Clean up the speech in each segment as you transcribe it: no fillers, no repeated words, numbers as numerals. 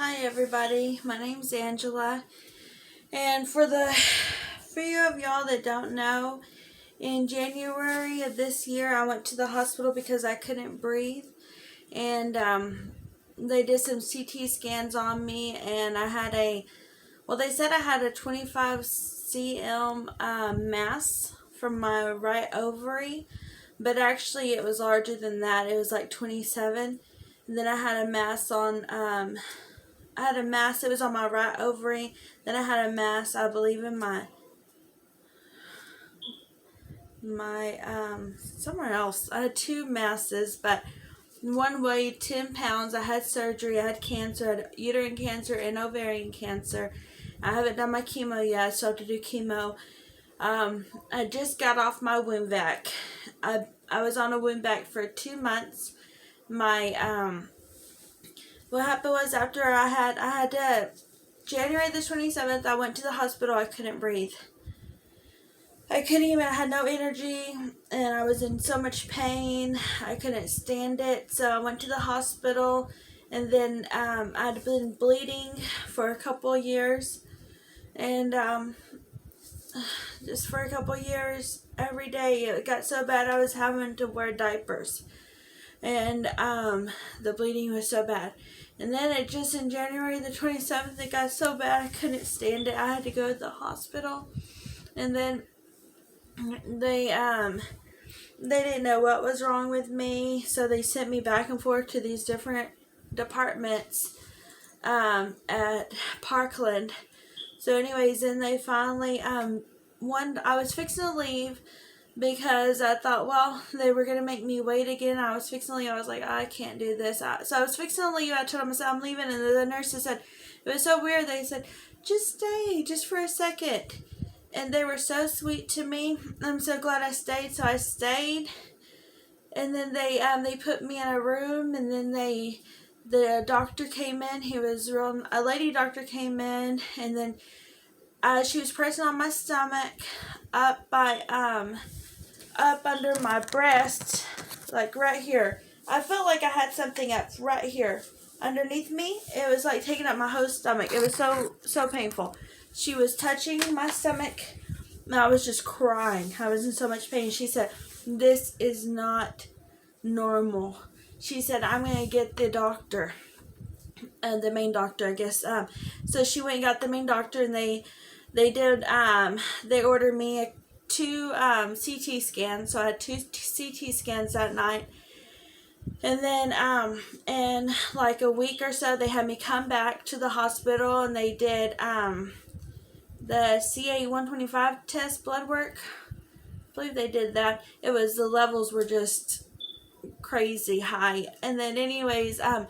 Hi everybody, my name's Angela, and for the few of y'all that don't know, in January of this year I went to the hospital because I couldn't breathe, and they did some CT scans on me, and they said I had a 25 cm mass from my right ovary, but actually it was larger than that. It was like 27. And then I had a mass it was on my right ovary. Then I had a mass, I believe, in my somewhere else. I had two masses, but one weighed 10 pounds. I had surgery. I had cancer. I had uterine cancer and ovarian cancer. I haven't done my chemo yet. I still have to do chemo. I just got off my wound vac. I was on a wound vac for 2 months. What happened was after I had January the 27th, I went to the hospital. I couldn't breathe. I had no energy, and I was in so much pain. I couldn't stand it. So I went to the hospital, and then I had been bleeding for a couple of years. And just for a couple of years, every day, it got so bad I was having to wear diapers. And the bleeding was so bad. And then in January the 27th, it got so bad I couldn't stand it. I had to go to the hospital. And then they didn't know what was wrong with me, so they sent me back and forth to these different departments at Parkland. So anyways, then they finally I was fixing to leave because I thought, well, they were going to make me wait again. I was like, I can't do this. So I was fixing to leave. I told them, I said, I'm leaving. And the nurses said, it was so weird. They said, just stay, just for a second. And they were so sweet to me. I'm so glad I stayed. So I stayed. And then they put me in a room. And then the doctor came in. A lady doctor came in. And then she was pressing on my stomach up under my breast, like right here. I felt like I had something up right here underneath me. It was like taking up my whole stomach. It was so painful. She was touching my stomach, and I was just crying. I was in so much pain. She said, this is not normal. She said, I'm going to get the doctor, the main doctor, I guess. So she went and got the main doctor, and they ordered me two CT scans. So I had two CT scans that night. And then in like a week or so, they had me come back to the hospital, and they did the CA-125 test, blood work. I believe they did that. The levels were just crazy high. And then anyways, a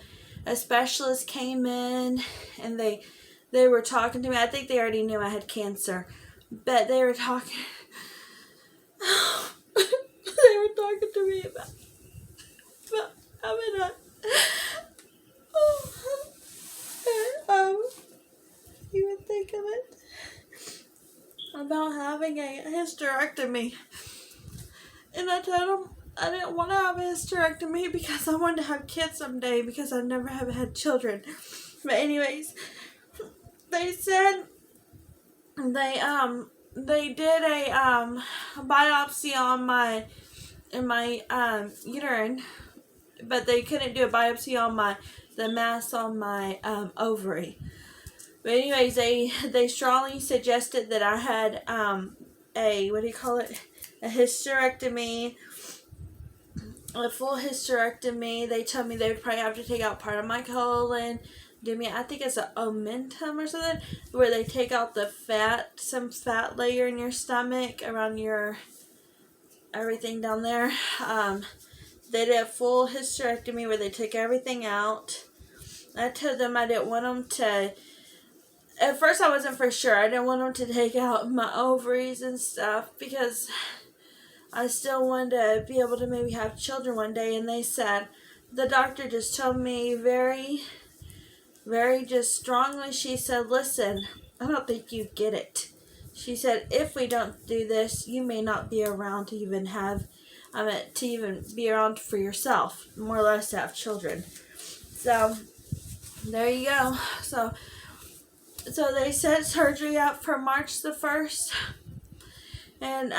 specialist came in, and they were talking to me. I think they already knew I had cancer, but they were talking to me about having you would think of it, about having a hysterectomy. And I told them I didn't want to have a hysterectomy because I wanted to have kids someday, because I never have had children. But anyways, they said they did a biopsy on my uterine, but they couldn't do a biopsy on the mass on my ovary. But anyways, they strongly suggested that I had a hysterectomy, a full hysterectomy. They told me they would probably have to take out part of my colon. I think it's an omentum or something, where they take out some fat layer in your stomach around your everything down there. They did a full hysterectomy where they took everything out. I told them I didn't want them to. At first, I wasn't for sure. I didn't want them to take out my ovaries and stuff, because I still wanted to be able to maybe have children one day. And they said, the doctor just told me very, very just strongly, she said, listen, I don't think you get it. She said, if we don't do this, you may not be around to even be around for yourself, more or less to have children. So there you go. So they set surgery up for March the 1st. And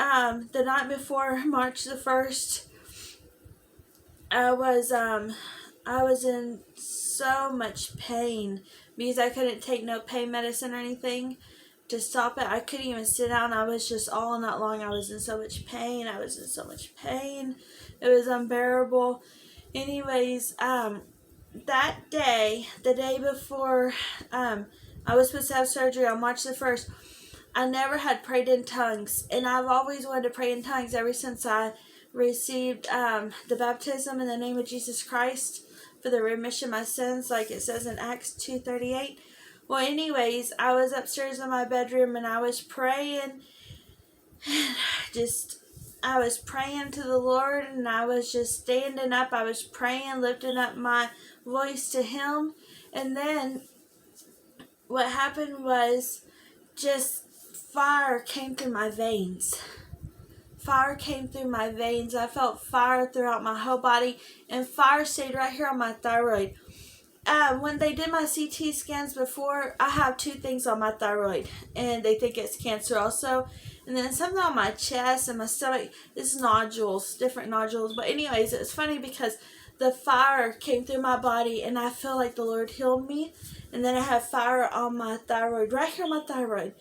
the night before March the 1st, I was in so much pain because I couldn't take no pain medicine or anything to stop it. I couldn't even sit down. I was just all night long. I was in so much pain. It was unbearable. Anyways, that day, the day before I was supposed to have surgery on March the 1st, I never had prayed in tongues, and I've always wanted to pray in tongues ever since I received the baptism in the name of Jesus Christ for the remission of my sins, like it says in Acts 2:38. Well, anyways, I was upstairs in my bedroom and I was praying, I was praying to the Lord, and I was just standing up. I was praying, lifting up my voice to Him, and then what happened was just fire came through my veins. Fire came through my veins. I felt fire throughout my whole body, and fire stayed right here on my thyroid. When they did my CT scans before, I have 2 things on my thyroid, and they think it's cancer also. And then something on my chest and my stomach is nodules, different nodules. But anyways, it was funny because the fire came through my body, and I feel like the Lord healed me. And then I have fire on my thyroid, right here on my thyroid.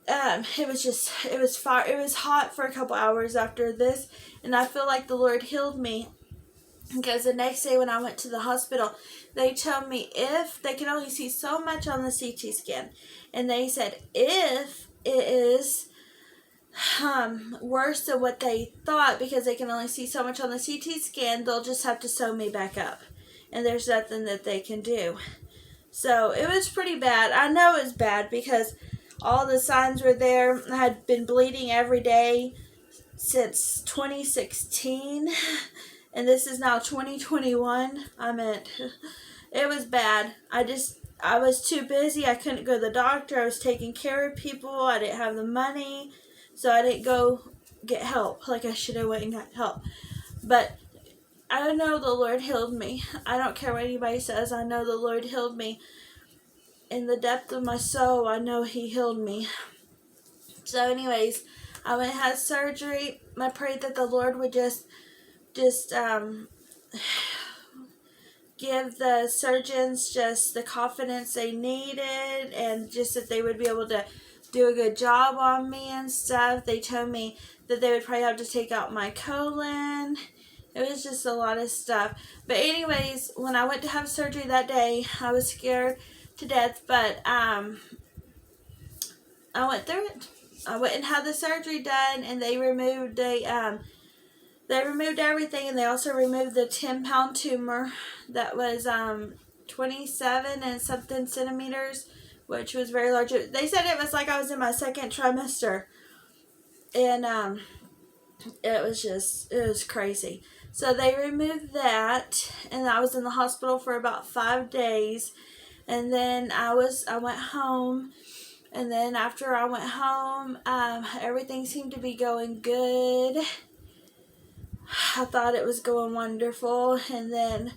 It was fire. It was hot for a couple hours after this, and I feel like the Lord healed me. Because the next day when I went to the hospital, they told me if they could only see so much on the CT scan, and they said if it is worse than what they thought, because they can only see so much on the CT scan, they'll just have to sew me back up, and there's nothing that they can do. So it was pretty bad. I know it was bad because all the signs were there. I had been bleeding every day since 2016, and this is now 2021. It was bad. I was too busy. I couldn't go to the doctor. I was taking care of people. I didn't have the money, so I didn't go get help like I should have went and got help. But I know the Lord healed me. I don't care what anybody says. I know the Lord healed me. In the depth of my soul, I know He healed me. So anyways, I went and had surgery. I prayed that the Lord would just give the surgeons just the confidence they needed, and just that they would be able to do a good job on me and stuff. They told me that they would probably have to take out my colon. It was just a lot of stuff. But anyways, when I went to have surgery that day, I was scared to death, but I went through it. I went and had the surgery done, and they removed everything, and they also removed the 10-pound tumor that was 27 and something centimeters, which was very large. They said it was like I was in my second trimester, and it was crazy. So they removed that, and I was in the hospital for about 5 days. And then I went home, and then after I went home, everything seemed to be going good. I thought it was going wonderful, and then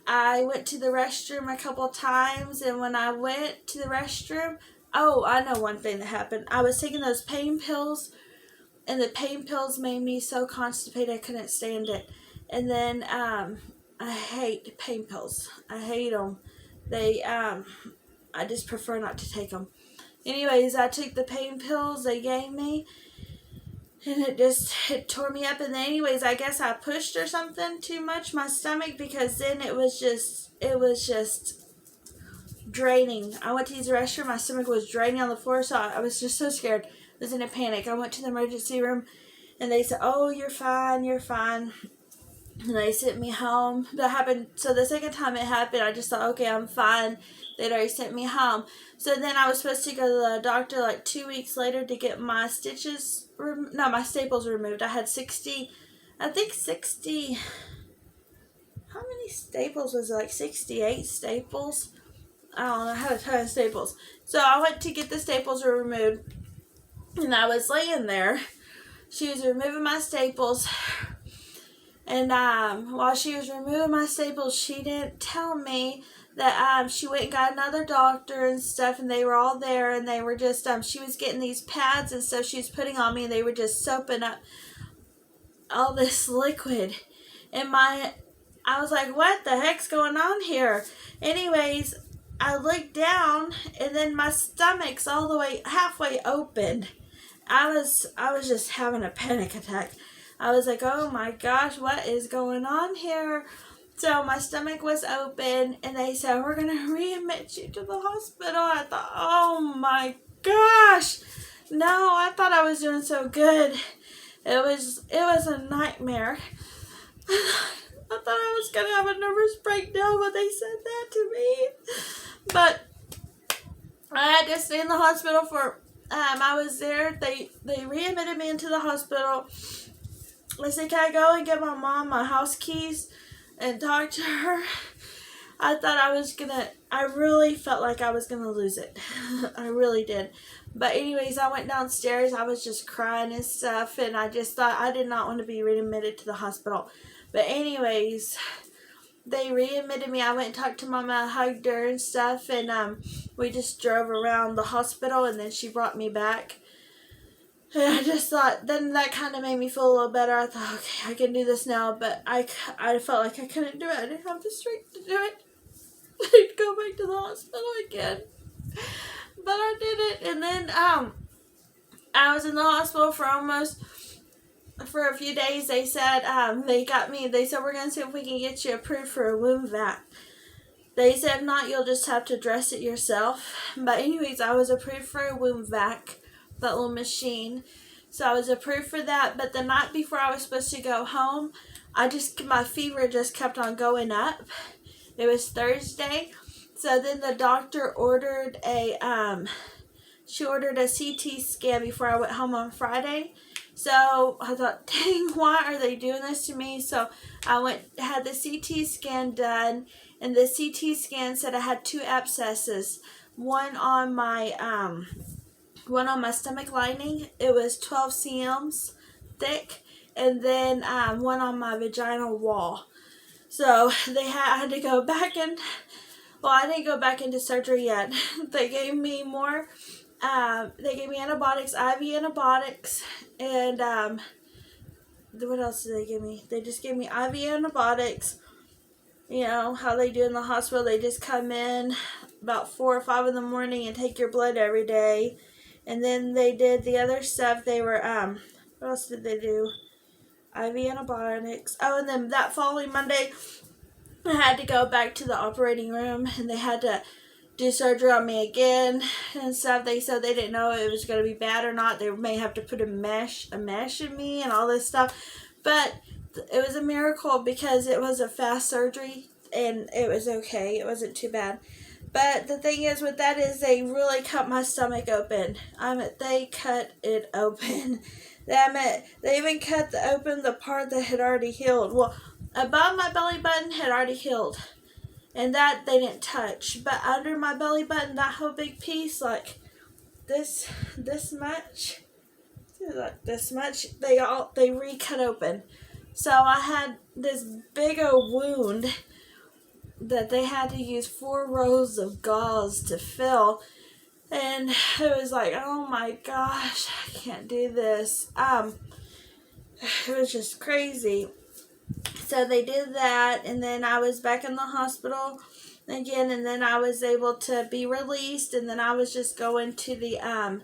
I went to the restroom a couple times, and when I went to the restroom, I know one thing that happened. I was taking those pain pills, and the pain pills made me so constipated I couldn't stand it. And then I hate pain pills. I hate them. I just prefer not to take them. Anyways, I took the pain pills they gave me, and it tore me up. And then anyways, I guess I pushed or something too much my stomach, because then it was just draining. I went to use the restroom, my stomach was draining on the floor, so I was just so scared. I was in a panic. I went to the emergency room, and they said, "Oh, you're fine. And they sent me home. That happened. So the second time it happened, I just thought, okay, I'm fine. They'd already sent me home. So then I was supposed to go to the doctor like 2 weeks later to get my my staples removed. I had 60, how many staples was it? Like 68 staples? I don't know. I had a ton of staples. So I went to get the staples removed, and I was laying there. She was removing my staples. And while she was removing my staples, she didn't tell me that she went and got another doctor and stuff, and they were all there, and they were just she was getting these pads and stuff she was putting on me, and they were just soaping up all this liquid. And I was like, what the heck's going on here? Anyways, I looked down, and then my stomach's all the way halfway open. I was just having a panic attack. I was like, oh my gosh, what is going on here? So my stomach was open, and they said, we're going to readmit you to the hospital. I thought, oh my gosh. No, I thought I was doing so good. It was a nightmare. I thought I was going to have a nervous breakdown when they said that to me. But I had to stay in the hospital for, I was there. They readmitted me into the hospital. I said, can I go and get my mom my house keys and talk to her? I thought I really felt like I was going to lose it. I really did. But anyways, I went downstairs. I was just crying and stuff, and I just thought I did not want to be readmitted to the hospital. But anyways, they readmitted me. I went and talked to Mama, hugged her and stuff, and we just drove around the hospital, and then she brought me back. And I just thought, then that kind of made me feel a little better. I thought, okay, I can do this now, but I felt like I couldn't do it. I didn't have the strength to do it. I'd go back to the hospital again. But I did it, and then I was in the hospital for a few days. They said, they said, we're going to see if we can get you approved for a womb vac. They said, if not, you'll just have to dress it yourself. But anyways, I was approved for a womb vac, that little machine. So I was approved for that, but the night before I was supposed to go home, my fever just kept on going up. It was Thursday. So then the doctor ordered she ordered a CT scan before I went home on Friday. So I thought, dang, why are they doing this to me? So I had the CT scan done, and the CT scan said I had 2 abscesses. One on my stomach lining. It was 12 cms thick, and then one on my vaginal wall. So I had to go back in. Well, I didn't go back into surgery yet. They gave me more. They gave me antibiotics, IV antibiotics, and what else did they give me? They just gave me IV antibiotics. You know how they do in the hospital. They just come in about 4 or 5 in the morning and take your blood every day. And then they did the other stuff. They were what else did they do? IV antibiotics. Oh, and then that following Monday, I had to go back to the operating room, and they had to do surgery on me again and stuff. They said they didn't know it was going to be bad or not. They may have to put a mesh in me and all this stuff. But it was a miracle because it was a fast surgery, and it was okay. It wasn't too bad. But the thing is with that is they really cut my stomach open. They cut it open. They even cut open the part that had already healed. Well, above my belly button had already healed, and that they didn't touch. But under my belly button, that whole big piece, like this much, they re-cut open. So I had this big old wound that they had to use 4 rows of gauze to fill. And it was like, oh my gosh, I can't do this. It was just crazy. So they did that, and then I was back in the hospital again, and then I was able to be released, and then I was just going to the,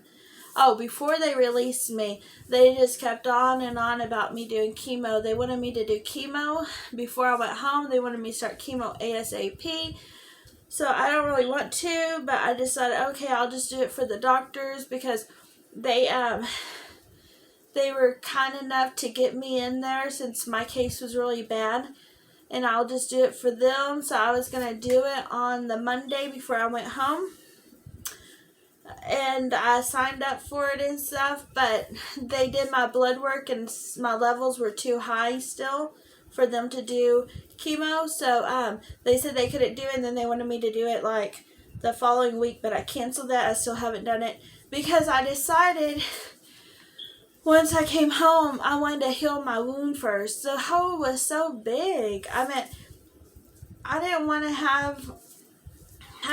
before they released me, they just kept on and on about me doing chemo. They wanted me to do chemo before I went home. They wanted me to start chemo ASAP. So I don't really want to, but I decided, okay, I'll just do it for the doctors, because they were kind enough to get me in there since my case was really bad, and I'll just do it for them. So I was going to do it on the Monday before I went home, and I signed up for it and stuff, but they did my blood work, and my levels were too high still for them to do chemo. So they said they couldn't do it, and then they wanted me to do it like the following week, but I canceled that. I still haven't done it because I decided once I came home, I wanted to heal my wound first. The hole was so big. I mean, I didn't want to have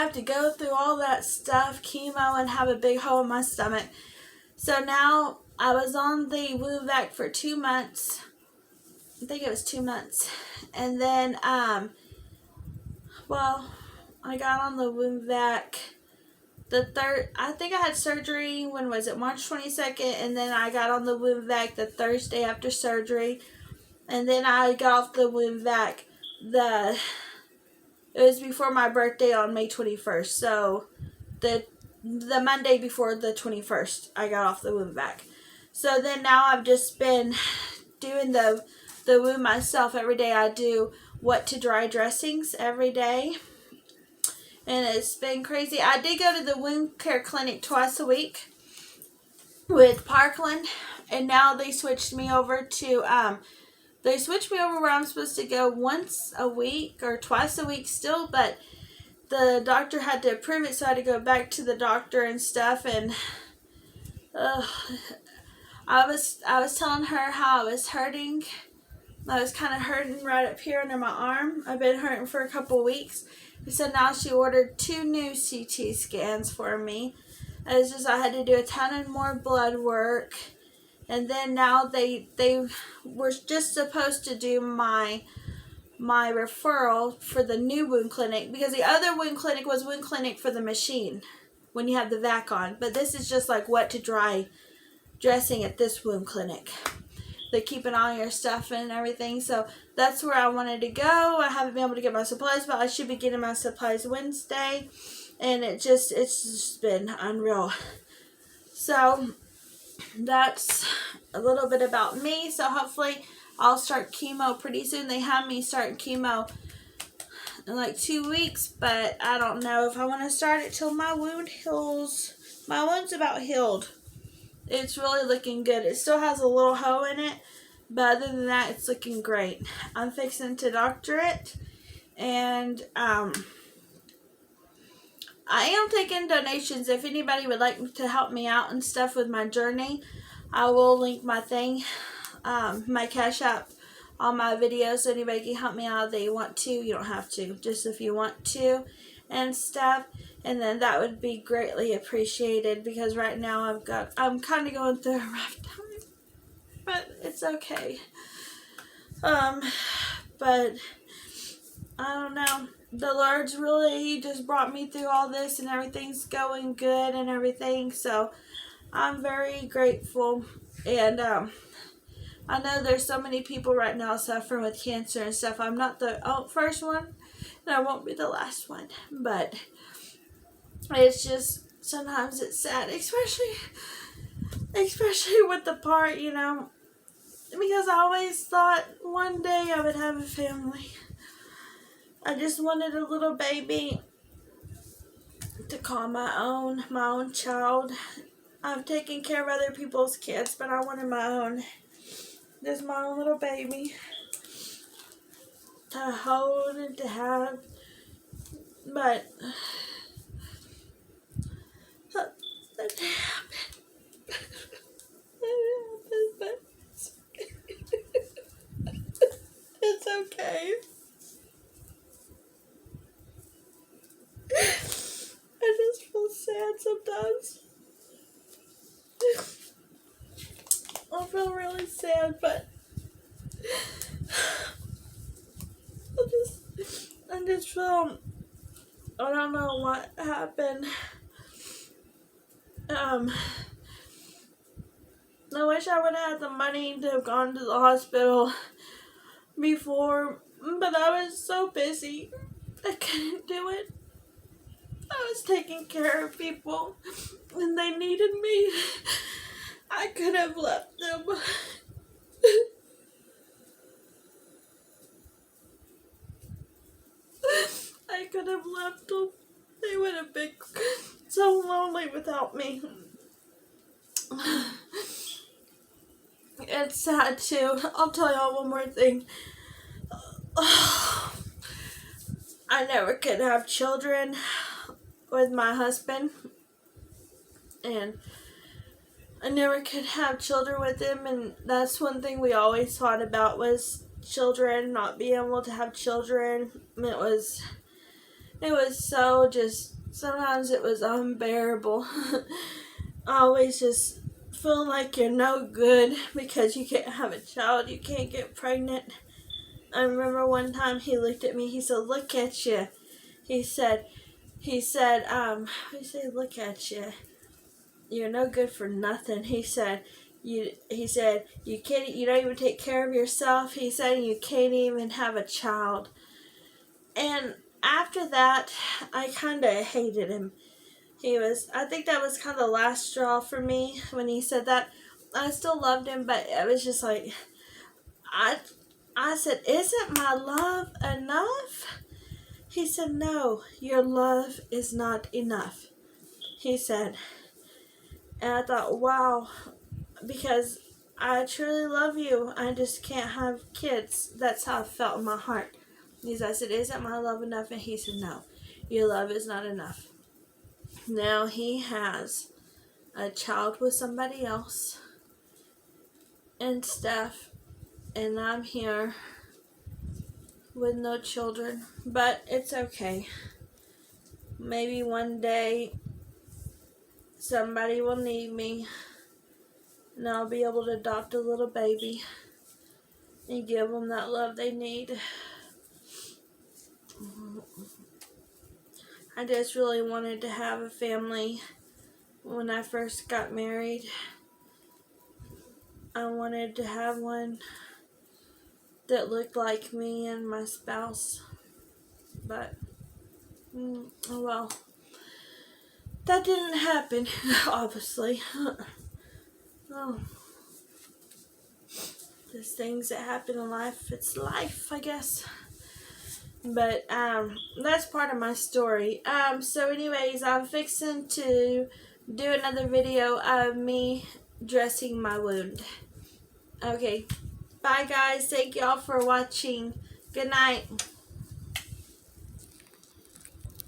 have to go through all that stuff, chemo, and have a big hole in my stomach. So now I was on the wound vac for 2 months. I think it was 2 months. And then, well, I got on the wound vac I think I had surgery, when was it, March 22nd, and then I got on the wound vac the Thursday after surgery, and then I got off the wound vac it was before my birthday on May 21st, so the Monday before the 21st, I got off the wound vac. So then now I've just been doing the wound myself every day. I do wet to dry dressings every day. And it's been crazy. I did go to the wound care clinic twice a week with Parkland, and now they switched me over to where I'm supposed to go once a week or twice a week still, but the doctor had to approve it, so I had to go back to the doctor and stuff. And I was telling her how I was hurting. I was kind of hurting right up here under my arm. I've been hurting for a couple weeks. So now she ordered 2 new CT scans for me. It's just I had to do a ton of more blood work. And then now they were just supposed to do my referral for the new wound clinic, because the other wound clinic was wound clinic for the machine when you have the vac on. But this is just like wet to dry dressing at this wound clinic. They keep an eye on your stuff and everything. So that's where I wanted to go. I haven't been able to get my supplies, but I should be getting my supplies Wednesday. And it's just been unreal. So that's a little bit about me. So hopefully I'll start chemo pretty soon. They have me starting chemo in like 2 weeks, but I don't know if I want to start it till my wound heals. My wound's about healed. It's really looking good. It still has a little hole in it, but other than that, it's looking great. I'm fixing to doctor it, and I am taking donations. If anybody would like to help me out and stuff with my journey, I will link my thing, my Cash App on my videos, so anybody can help me out if they want to. You don't have to, just if you want to and stuff. And then that would be greatly appreciated, because right now I'm kind of going through a rough time, but it's okay. But I don't know. The Lord's really just brought me through all this, and everything's going good and everything. So I'm very grateful. And I know there's so many people right now suffering with cancer and stuff. I'm not the first one, and I won't be the last one. But it's just, sometimes it's sad, especially with the part, because I always thought one day I would have a family. I just wanted a little baby to call my own child. I've taken care of other people's kids, but I wanted my own. Just my own little baby to hold and to have. But that didn't happen. But it's okay. I just feel sad sometimes. I feel really sad, but I just feel, I don't know what happened. I wish I would have had the money to have gone to the hospital before, but I was so busy, I couldn't do it. I was taking care of people, and they needed me. I could have left them. I could have left them. They would have been so lonely without me. It's sad too. I'll tell y'all one more thing. I never could have children with my husband, and I never could have children with him, and that's one thing we always thought about, was children, not being able to have children. It was so just, sometimes it was unbearable. Always just feeling like you're no good because you can't have a child, you can't get pregnant. I remember one time he looked at me, he said, "Look at you." He said, "Look at you. You're no good for nothing." He said, you can't, you don't even take care of yourself. He said, you can't even have a child. And after that, I kind of hated him. I think that was kind of the last straw for me when he said that. I still loved him, but it was just like, I said, "Isn't my love enough?" He said, "No, your love is not enough." He said, and I thought, wow, because I truly love you. I just can't have kids. That's how I felt in my heart. I said, "Isn't my love enough?" And he said, "No, your love is not enough." Now he has a child with somebody else and stuff, and I'm here with no children, but it's okay. Maybe one day somebody will need me, and I'll be able to adopt a little baby and give them that love they need. I just really wanted to have a family when I first got married. I wanted to have one that looked like me and my spouse, but oh well, that didn't happen, obviously. Oh, there's things that happen in life. It's life, I guess. But that's part of my story. So anyways, I'm fixing to do another video of me dressing my wound. Okay, bye guys. Thank y'all for watching. Good night.